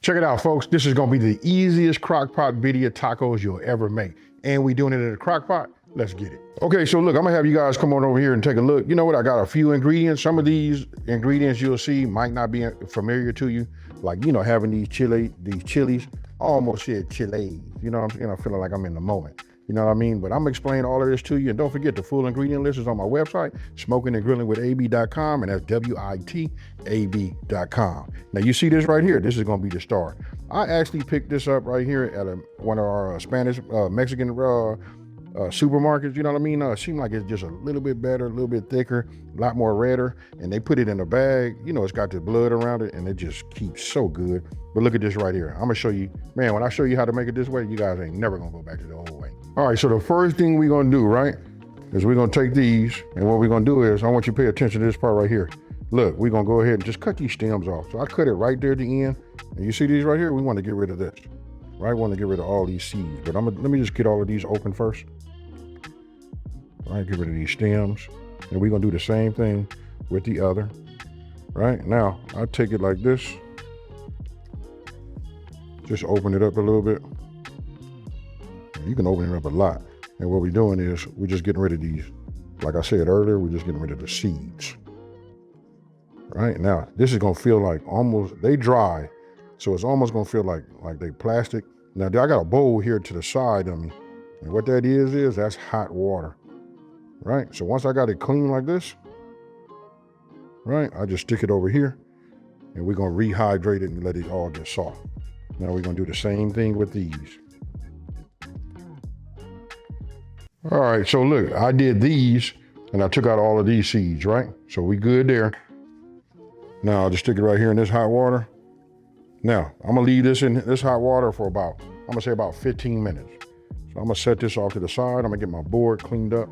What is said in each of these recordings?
Check it out, folks. This is gonna be the easiest Crockpot Birria Tacos you'll ever make. And we doing it in a Crockpot. Let's get it. Okay, so look, I'm gonna have you guys come on over here and take a look. You know what, I got a few ingredients. Some of these ingredients you'll see might not be familiar to you. Like, you know, having these chilies. I almost said chilies. You know what I'm saying? I'm feeling like I'm in the moment. You know what I mean? But I'm gonna explain all of this to you. And don't forget, the full ingredient list is on my website, smokinandgrillingwithab.com, and that's WITAB.com. Now you see this right here, this is gonna be the start. I actually picked this up right here at one of our Spanish, Mexican supermarkets, you know what I mean? It seemed like it's just a little bit better, a little bit thicker, a lot more redder, and they put it in a bag. You know, it's got the blood around it, and it just keeps so good. But look at this right here. I'm gonna show you, man, when I show you how to make it this way, you guys ain't never gonna go back to the old way. All right, so the first thing we're gonna do, right, is we're gonna take these, and what we're gonna do is, I want you to pay attention to this part right here. Look, we're gonna go ahead and just cut these stems off. So I cut it right there at the end, and you see these right here? We wanna get rid of this, right? We wanna get rid of all these seeds, but let me just get all of these open first. All right, get rid of these stems, and we're gonna do the same thing with the other. Right, now, I take it like this, just open it up a little bit. You can open it up a lot. And what we're doing is, we're just getting rid of these. Like I said earlier, we're just getting rid of the seeds. Right, now, this is gonna feel like almost, they dry, so it's almost gonna feel like they plastic. Now, I got a bowl here to the side of me, and what that is that's hot water. Right, so once I got it clean like this, right, I just stick it over here, and we're gonna rehydrate it and let it all get soft. Now we're gonna do the same thing with these. All right, so look, I did these, and I took out all of these seeds, right? So we good there. Now I'll just stick it right here in this hot water. Now, I'm gonna leave this in this hot water for about, I'm gonna say about 15 minutes. So I'm gonna set this off to the side. I'm gonna get my board cleaned up.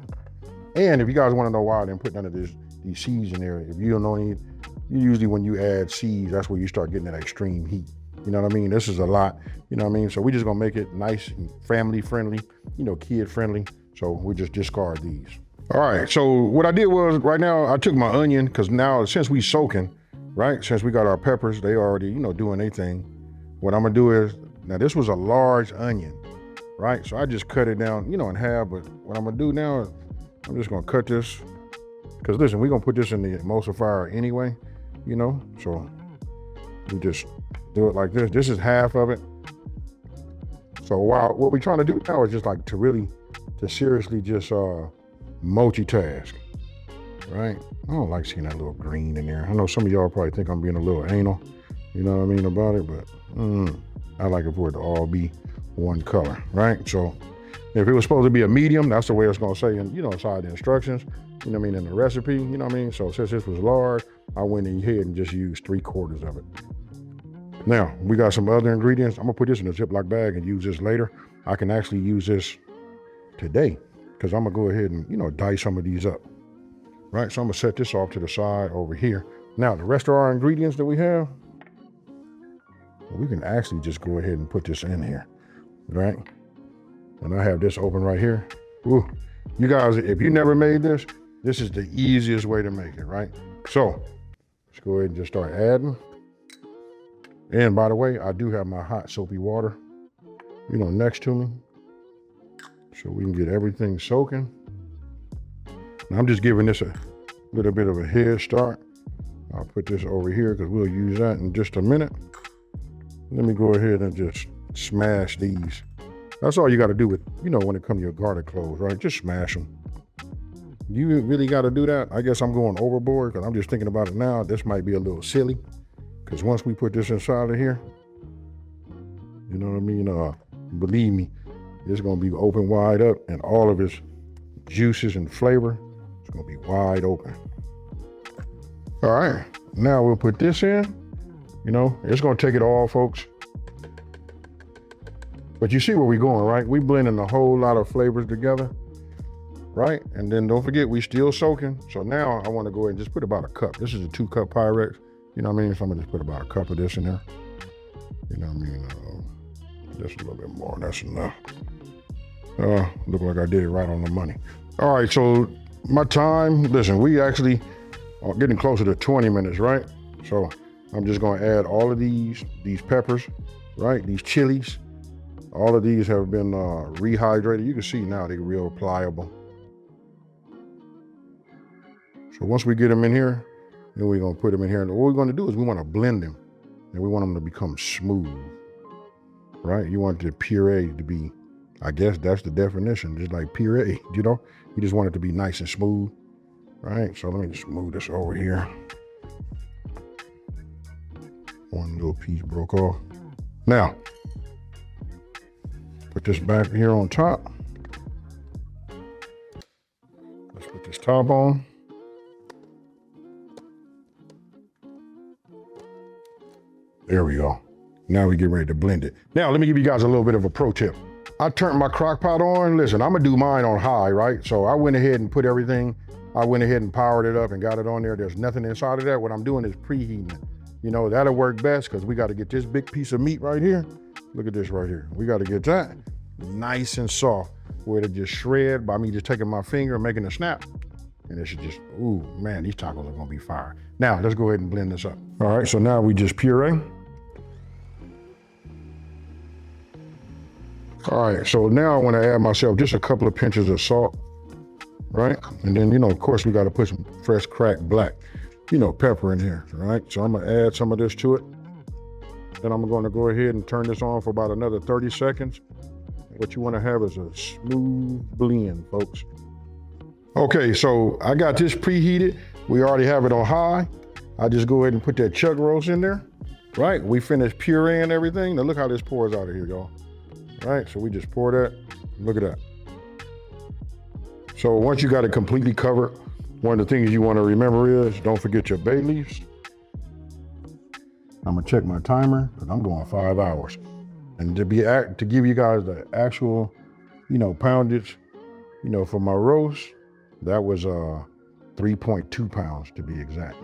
And if you guys wanna know why I didn't put none of these seeds in there, if you don't know any, usually when you add seeds, that's where you start getting that extreme heat. You know what I mean? This is a lot, you know what I mean? So we're just gonna make it nice and family friendly, you know, kid friendly. So we just discard these. All right, so what I did was, right now, I took my onion, because now since we soaking, right? Since we got our peppers, they already, you know, doing their thing. What I'm gonna do is, now this was a large onion, right? So I just cut it down, you know, in half, but what I'm gonna do now is, I'm just gonna cut this, because listen, we're gonna put this in the emulsifier anyway, you know? So we just do it like this. This is half of it. So what we're trying to do now is just like to seriously just multitask, right? I don't like seeing that little green in there. I know some of y'all probably think I'm being a little anal, you know what I mean about it, but I like it for it to all be one color, right? So if it was supposed to be a medium, that's the way it's gonna say, in, you know, inside the instructions, you know what I mean, in the recipe, you know what I mean? So since this was large, I went ahead and just used 3/4 of it. Now, we got some other ingredients. I'm gonna put this in a Ziploc bag and use this later. I can actually use this today, because I'm gonna go ahead and, you know, dice some of these up, right? So I'm gonna set this off to the side over here. Now, the rest of our ingredients that we have, we can actually just go ahead and put this in here, right? And I have this open right here. Ooh, you guys, if you never made this, this is the easiest way to make it, right? So let's go ahead and just start adding. And by the way, I do have my hot soapy water, you know, next to me, so we can get everything soaking. Now I'm just giving this a little bit of a head start. I'll put this over here because we'll use that in just a minute. Let me go ahead and just smash these. That's all you got to do with, you know, when it comes to your garden clothes, right? Just smash them. You really got to do that. I guess I'm going overboard because I'm just thinking about it now. This might be a little silly, because once we put this inside of here, you know what I mean? Believe me, it's gonna be open wide up, and all of its juices and flavor is gonna be wide open. All right, now we'll put this in. You know, it's gonna take it all, folks. But you see where we're going, right? We blending a whole lot of flavors together, right? And then don't forget, we still soaking. So now I wanna go ahead and just put about a cup. This is a 2-cup Pyrex. You know what I mean? So I'm gonna just put about a cup of this in there. You know what I mean? Just a little bit more, that's enough. Look like I did it right on the money. All right, so my time, listen, we actually are getting closer to 20 minutes, right? So I'm just gonna add all of these peppers, right? These chilies. All of these have been rehydrated. You can see now they're real pliable. So once we get them in here, then we're gonna put them in here. And what we're gonna do is we wanna blend them, and we want them to become smooth, right? You want the puree to be, I guess that's the definition, just like puree, you know? You just want it to be nice and smooth, right? So let me just move this over here. One little piece broke off. Now, put this back here on top. Let's put this top on. There we go. Now we get ready to blend it. Now, let me give you guys a little bit of a pro tip. I turned my crock pot on. Listen, I'm gonna do mine on high, right? So I went ahead and put everything, I went ahead and powered it up and got it on there. There's nothing inside of that. What I'm doing is preheating it. You know, that'll work best because we got to get this big piece of meat right here. Look at this right here. We got to get that nice and soft where it just shred by me just taking my finger and making a snap. And it should just, ooh, man, these tacos are gonna be fire. Now, let's go ahead and blend this up. All right, so now we just puree. All right, so now I wanna add myself just a couple of pinches of salt, right? And then, you know, of course, we gotta put some fresh cracked black, you know, pepper in here, right? So I'm gonna add some of this to it. Then I'm gonna go ahead and turn this on for about another 30 seconds. What you wanna have is a smooth blend, folks. Okay, so I got this preheated. We already have it on high. I just go ahead and put that chuck roast in there, right? We finished pureeing everything. Now look how this pours out of here, y'all. Right, so we just pour that. Look at that. So once you got it completely covered, one of the things you want to remember is don't forget your bay leaves. I'm gonna check my timer because I'm going 5 hours. And to give you guys the actual, you know, poundage, you know, for my roast, that was 3.2 pounds to be exact.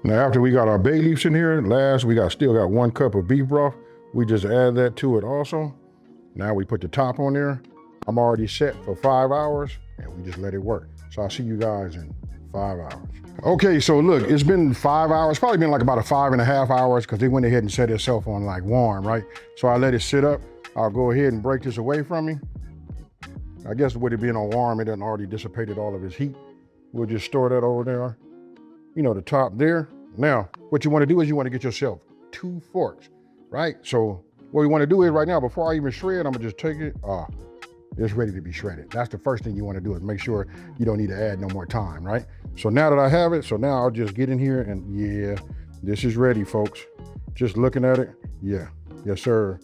Now after we got our bay leaves in here, still got 1 cup of beef broth. We just add that to it also. Now we put the top on there. I'm already set for 5 hours and we just let it work. So I'll see you guys in 5 hours. Okay, so look, it's been 5 hours, probably been like about 5.5 hours because they went ahead and set itself on like warm, right? So I let it sit up. I'll go ahead and break this away from me. I guess with it being on warm, it done already dissipated all of its heat. We'll just store that over there, you know, the top there. Now, what you wanna do is you wanna get yourself 2 forks, right? So what we wanna do is right now, before I even shred, I'm gonna just take it, it's ready to be shredded. That's the first thing you wanna do is make sure you don't need to add no more time, right? So now that I have it, so now I'll just get in here and yeah, this is ready, folks. Just looking at it, yeah, yes sir.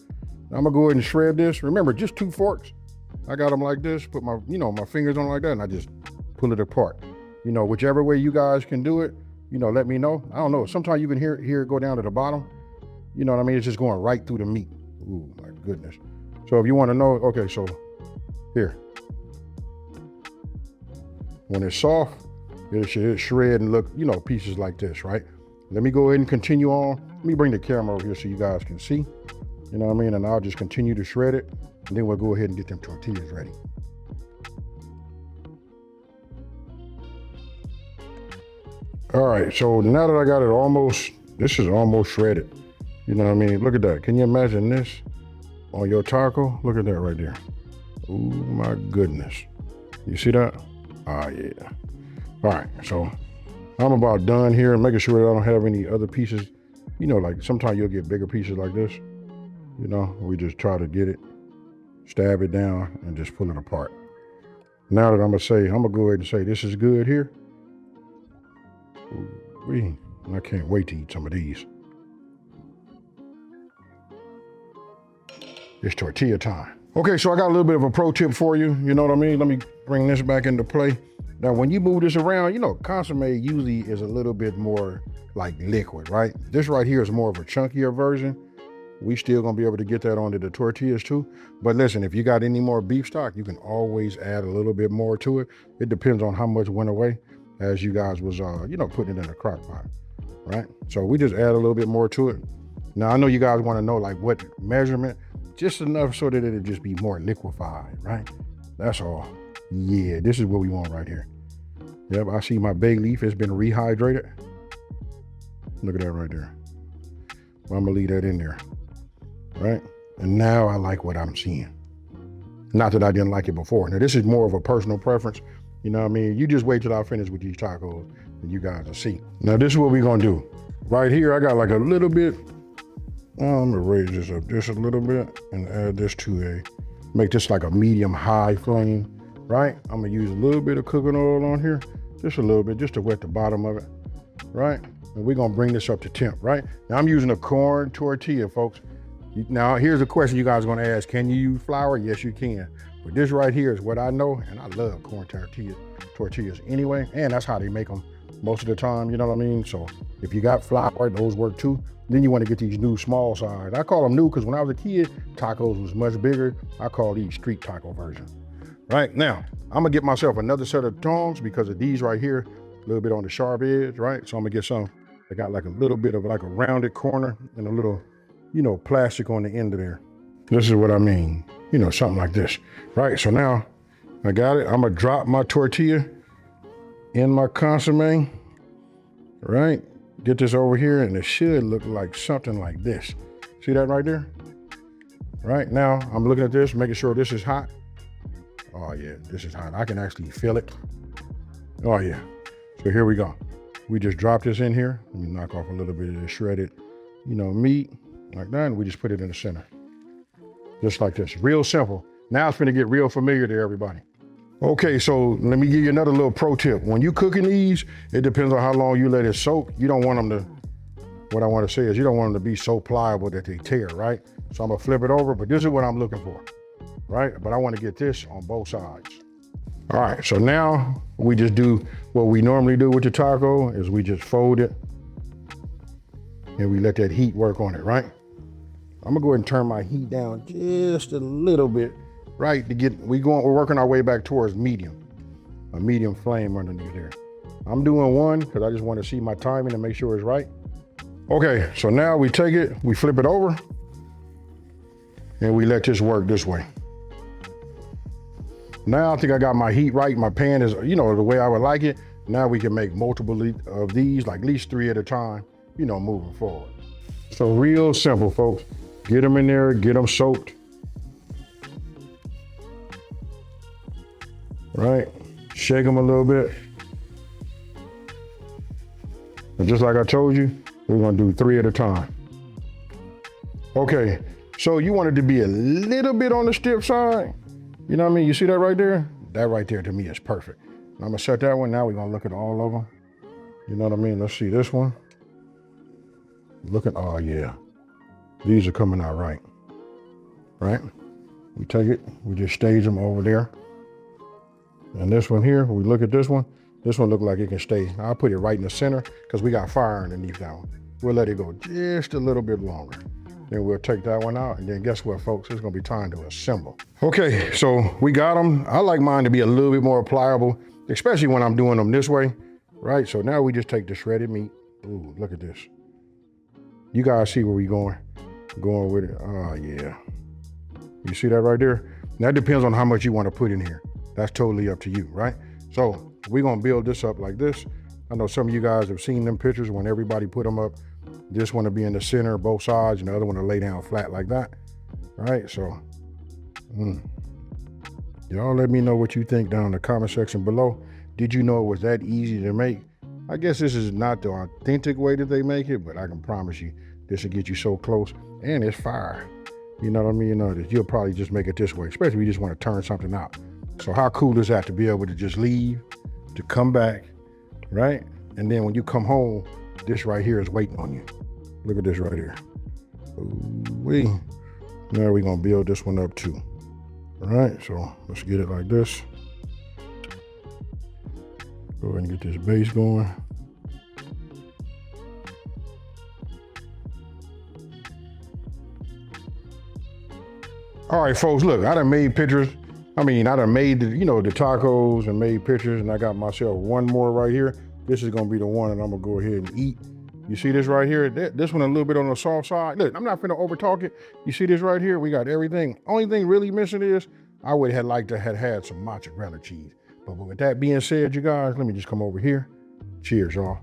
Now I'm gonna go ahead and shred this. Remember, just 2 forks. I got them like this, put my, you know, my fingers on like that, and I just pull it apart. You know, whichever way you guys can do it, you know, let me know. I don't know, sometimes you can hear it go down to the bottom. You know what I mean? It's just going right through the meat. Ooh, my goodness. So if you want to know, okay, so here. When it's soft, it should shred and look, you know, pieces like this, right? Let me go ahead and continue on. Let me bring the camera over here so you guys can see. You know what I mean? And I'll just continue to shred it. And then we'll go ahead and get them tortillas ready. All right, so now that I got it this is almost shredded. You know what I mean? Look at that. Can you imagine this on your taco? Look at that right there. Oh my goodness. You see that? Ah, yeah. All right, so I'm about done here and making sure that I don't have any other pieces. You know, like sometimes you'll get bigger pieces like this. You know, we just try to get it, stab it down and just pull it apart. Now that I'm gonna go ahead and say this is good here. Ooh, I can't wait to eat some of these. It's tortilla time. Okay, so I got a little bit of a pro tip for you. You know what I mean? Let me bring this back into play. Now, when you move this around, you know, consommé usually is a little bit more like liquid, right? This right here is more of a chunkier version. We still gonna be able to get that onto the tortillas too. But listen, if you got any more beef stock, you can always add a little bit more to it. It depends on how much went away as you guys was, you know, putting it in a crock pot, right? So we just add a little bit more to it. Now, I know you guys wanna know like what measurement, just enough so that it'll just be more liquefied, right? That's all. Yeah, this is what we want right here. Yep, I see my bay leaf has been rehydrated. Look at that right there. Well, I'm gonna leave that in there, right? And now I like what I'm seeing. Not that I didn't like it before. Now this is more of a personal preference. You know what I mean? You just wait till I finish with these tacos and you guys will see. Now this is what we're gonna do. Right here, I got like a little bit. I'm gonna raise this up just a little bit and add this to make this like a medium high flame, right? I'm gonna use a little bit of cooking oil on here, just a little bit, just to wet the bottom of it, right? And we're gonna bring this up to temp, right? Now I'm using a corn tortilla, folks. Now here's a question you guys are gonna ask, can you use flour? Yes, you can. But this right here is what I know, and I love corn tortillas anyway, and that's how they make them most of the time, you know what I mean? So if you got flour, those work too. Then you wanna get these new small size. I call them new because when I was a kid, tacos was much bigger. I call these street taco version. Right, now, I'm gonna get myself another set of tongs because of these right here, a little bit on the sharp edge, right? So I'm gonna get some that got like a little bit of like a rounded corner and a little, you know, plastic on the end of there. This is what I mean, you know, something like this, right? So now I got it. I'm gonna drop my tortilla in my consommé, right? Get this over here and it should look like something like this. See that right there? Right now, I'm looking at this, making sure this is hot. Oh yeah, this is hot. I can actually feel it. Oh yeah. So here we go. We just drop this in here. Let me knock off a little bit of the shredded, you know, meat like that, and we just put it in the center. Just like this, real simple. Now it's gonna get real familiar to everybody. Okay, so let me give you another little pro tip. When you cooking these, it depends on how long you let it soak. You don't want them to, what I want to say is you don't want them to be so pliable that they tear, right? So I'm gonna flip it over, but this is what I'm looking for, right? But I want to get this on both sides. All right, so now we just do what we normally do with the taco is we just fold it and we let that heat work on it, right? I'm gonna go ahead and turn my heat down just a little bit, right? We're working our way back towards medium, a medium flame underneath there. I'm doing one because I just want to see my timing and make sure it's right. Okay, so now we take it, we flip it over, and we let this work this way. Now I think I got my heat right. My pan is, you know, the way I would like it. Now we can make multiple of these, like at least 3 at a time, you know, moving forward. So real simple, folks. Get them in there, get them soaked. Right? Shake them a little bit. And just like I told you, we're gonna do 3 at a time. Okay, so you want it to be a little bit on the stiff side. You know what I mean? You see that right there? That right there to me is perfect. I'm gonna set that one. Now we're gonna look at all of them. You know what I mean? Let's see this one. Oh yeah. These are coming out right. Right? We take it, we just stage them over there. And this one here, we look at this one look like it can stay. I'll put it right in the center because we got fire underneath that one. We'll let it go just a little bit longer. Then we'll take that one out, and then guess what, folks? It's gonna be time to assemble. Okay, so we got them. I like mine to be a little bit more pliable, especially when I'm doing them this way, right? So now we just take the shredded meat. Ooh, look at this. You guys see where we going with it. Oh yeah. You see that right there? That depends on how much you want to put in here. That's totally up to you, right? So we're gonna build this up like this. I know some of you guys have seen them pictures when everybody put them up. This one to be in the center, both sides, and the other one to lay down flat like that, right? So, y'all let me know what you think down in the comment section below. Did you know it was that easy to make? I guess this is not the authentic way that they make it, but I can promise you, this will get you so close, and it's fire. You know what I mean? You know that you'll probably just make it this way, especially if you just want to turn something out. So how cool is that to be able to just leave, to come back, right? And then when you come home, this right here is waiting on you. Look at this right here. Ooh-wee. Now we're gonna build this one up too. All right, so let's get it like this. Go ahead and get this base going. All right, folks, look, I done made pictures. I done made the tacos and made pictures, and I got myself one more right here. This is gonna be the one that I'm gonna go ahead and eat. You see this right here? This one a little bit on the soft side. Look, I'm not finna over talk it. You see this right here? We got everything. Only thing really missing is I would have liked to have had some mozzarella cheese. But with that being said, you guys, let me just come over here. Cheers, y'all.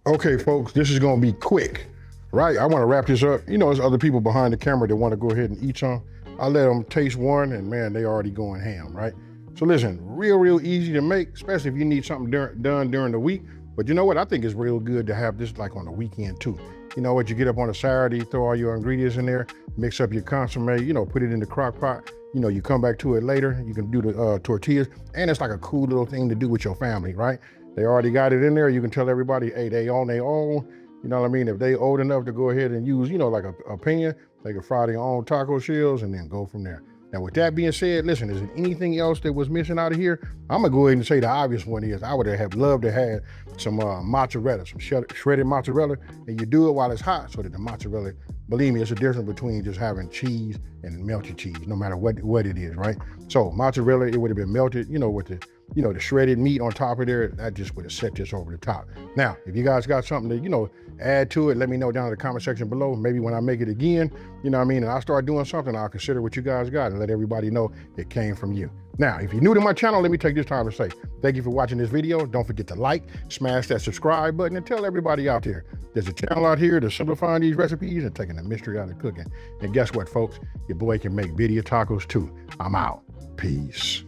Okay, folks, this is gonna be quick, right? I wanna wrap this up. You know, there's other people behind the camera that wanna go ahead and eat some. I let them taste one and man, they already going ham, right? So listen, real easy to make, especially if you need something done during the week. But you know what? I think it's real good to have this like on the weekend too. You know what? You get up on a Saturday, throw all your ingredients in there, mix up your consommé, you know, put it in the crock pot. You know, you come back to it later. You can do the tortillas. And it's like a cool little thing to do with your family, right? They already got it in there. You can tell everybody, hey, they on their own. You know what I mean? If they old enough to go ahead and use, you know, like a pan, they can fry their own taco shells and then go from there. Now, with that being said, listen, is there anything else that was missing out of here? I'm gonna go ahead and say the obvious one is I would have loved to have some mozzarella, some shredded mozzarella, and you do it while it's hot so that the mozzarella, believe me, it's a difference between just having cheese and melted cheese, no matter what it is, right? So mozzarella, it would have been melted, you know, with the, you know, the shredded meat on top of there. That just would have set this over the top. Now, if you guys got something to, you know, add to it, let me know down in the comment section below. Maybe when I make it again, you know what I mean, and I start doing something, I'll consider what you guys got and let everybody know it came from you. Now, if you're new to my channel, let me take this time to say thank you for watching this video. Don't forget to like, smash that subscribe button, and tell everybody out there there's a channel out here that's simplifying these recipes and taking the mystery out of cooking. And guess what, folks? Your boy can make birria tacos too. I'm out. Peace.